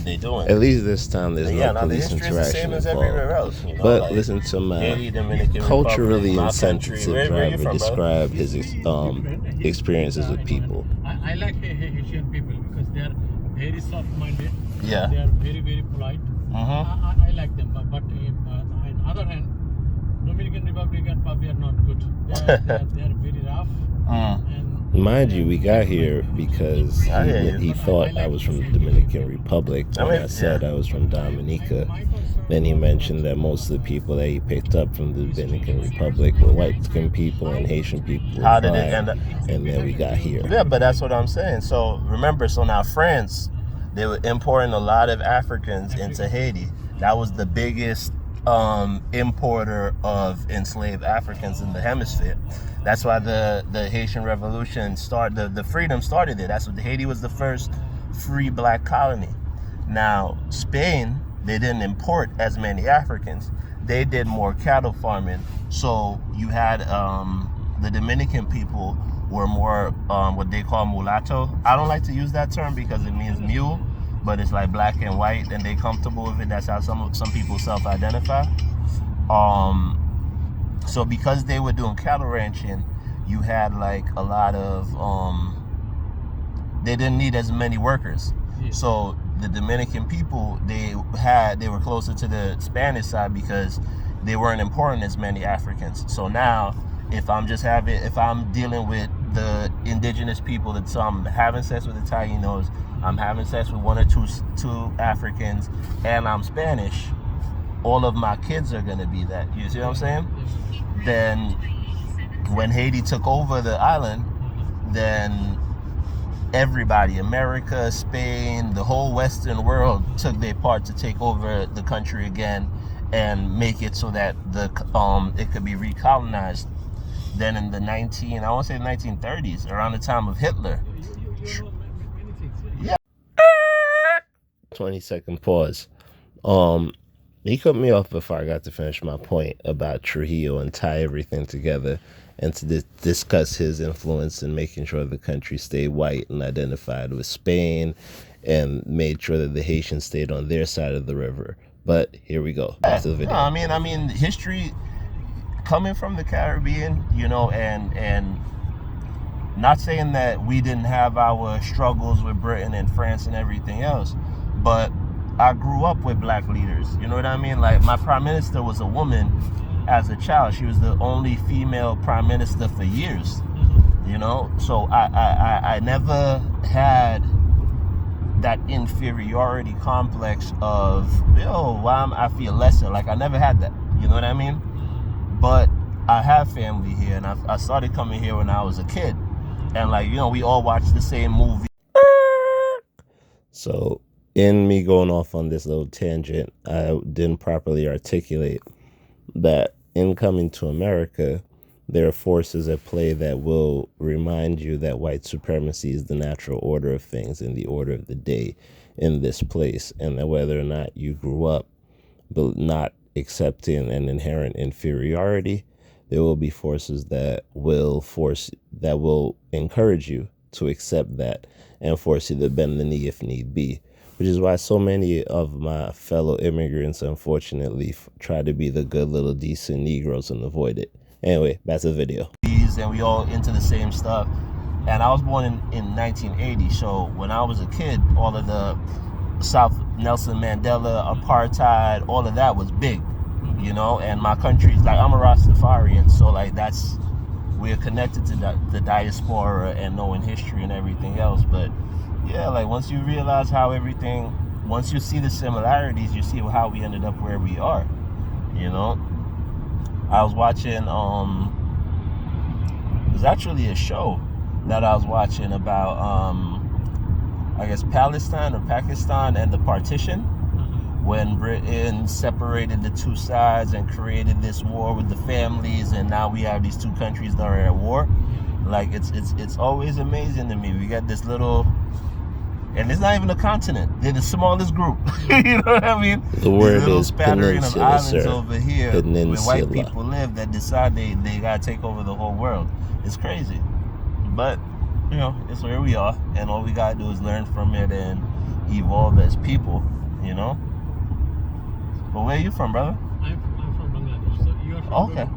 they doing. At least this time there's no police interaction involved. Else, you know, but like listen to my Haiti, Dominican culturally Republic, insensitive driver describe his experiences with people. I like Haitian people because they are very soft-minded. Yeah. They are very, very polite. I like them. But on the other hand, Dominican Republic and Papua are not good. They are very rough. Mind you, we got here because he thought I was from the Dominican Republic. When I said I was from Dominica, then he mentioned that most of the people that he picked up from the Dominican Republic were white-skinned people and Haitian people. How did it end up? And then we got here. Yeah, but that's what I'm saying. So remember, so now France, they were importing a lot of Africans into Haiti. That was the biggest importer of enslaved Africans in the hemisphere. That's why the Haitian Revolution started, the freedom started there. That's what Haiti was the first free black colony. Now, Spain, they didn't import as many Africans. They did more cattle farming. So you had the Dominican people were more what they call mulatto. I don't like to use that term because it means mule, but it's like black and white, and they comfortable with it. That's how some people self-identify. So because they were doing cattle ranching, you had like a lot of they didn't need as many workers. So the Dominican people, they were closer to the Spanish side because they weren't importing as many Africans. So now if I'm dealing with the indigenous people, that I'm having sex with the Tainos, I'm having sex with one or two Africans, and I'm Spanish, all of my kids are going to be that. You see what I'm saying? Then when Haiti took over the island, then everybody, America, Spain, the whole Western world took their part to take over the country again and make it so that it could be recolonized. Then in the 1930s, around the time of Hitler. Yeah. 20-second pause. He cut me off before I got to finish my point about Trujillo and tie everything together and to discuss his influence in making sure the country stayed white and identified with Spain and made sure that the Haitians stayed on their side of the river. But here we go. Back to the video. No, I mean, history coming from the Caribbean, you know, and not saying that we didn't have our struggles with Britain and France and everything else, but I grew up with black leaders, you know what I mean? Like, my prime minister was a woman as a child. She was the only female prime minister for years, you know? So I never had that inferiority complex of, why I feel lesser. Like, I never had that, you know what I mean? But I have family here, and I started coming here when I was a kid. And, like, you know, we all watched the same movie. So in me going off on this little tangent, I didn't properly articulate that in coming to America, there are forces at play that will remind you that white supremacy is the natural order of things and the order of the day in this place, and that whether or not you grew up but not accepting an inherent inferiority, there will be forces that will encourage you to accept that and force you to bend the knee if need be. Which is why so many of my fellow immigrants, unfortunately, try to be the good little decent Negroes and avoid it. Anyway, back to the video. And we all into the same stuff. And I was born in 1980, so when I was a kid, all of the South Nelson Mandela, apartheid, all of that was big, you know? And my country's like, I'm a Rastafarian, so like we're connected to the diaspora and knowing history and everything else. But yeah, like once you realize once you see the similarities, you see how we ended up where we are, you know? I was watching, there's actually a show that I was watching about, I guess Palestine or Pakistan and the partition, when Britain separated the two sides and created this war with the families, and now we have these two countries that are at war. Like, it's always amazing to me. We got this little, and it's not even a continent. They're the smallest group. You know what I mean? The word is spattering of islands over here Peninsula. where white people live that decide they gotta take over the whole world. It's crazy. But, you know, it's where we are, and all we gotta do is learn from it and evolve as people, you know. But where are you from, brother? I'm from Bangladesh. So you are from Okay.